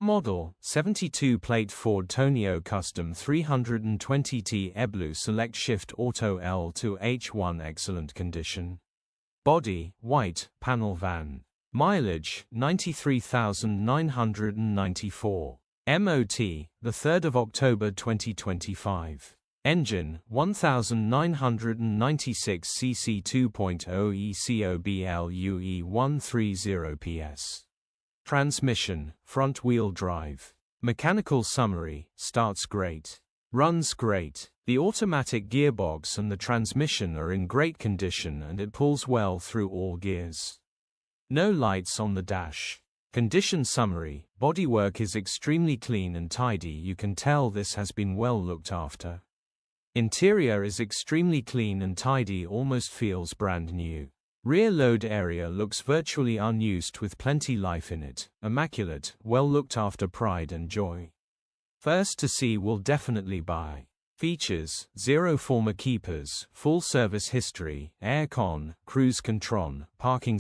Model, 72 plate Ford Tourneo Custom 320T Eblue Selectshift Auto L2H1 excellent condition. Body, white, panel van. Mileage, 93,994. MOT, the 3rd of October 2025. Engine, 1996 cc 2.0 ECOBLUE 130 PS. Transmission, front-wheel drive. Mechanical summary, starts great. Runs great. The automatic gearbox and the transmission are in great condition and it pulls well through all gears. No lights on the dash. Condition summary, bodywork is extremely clean and tidy, you can tell this has been well looked after. Interior is extremely clean and tidy, almost feels brand new. Rear load area looks virtually unused with plenty life in it, immaculate, well looked after, pride and joy. First to see will definitely buy. Features, 0 former keepers, full service history, aircon, cruise control, parking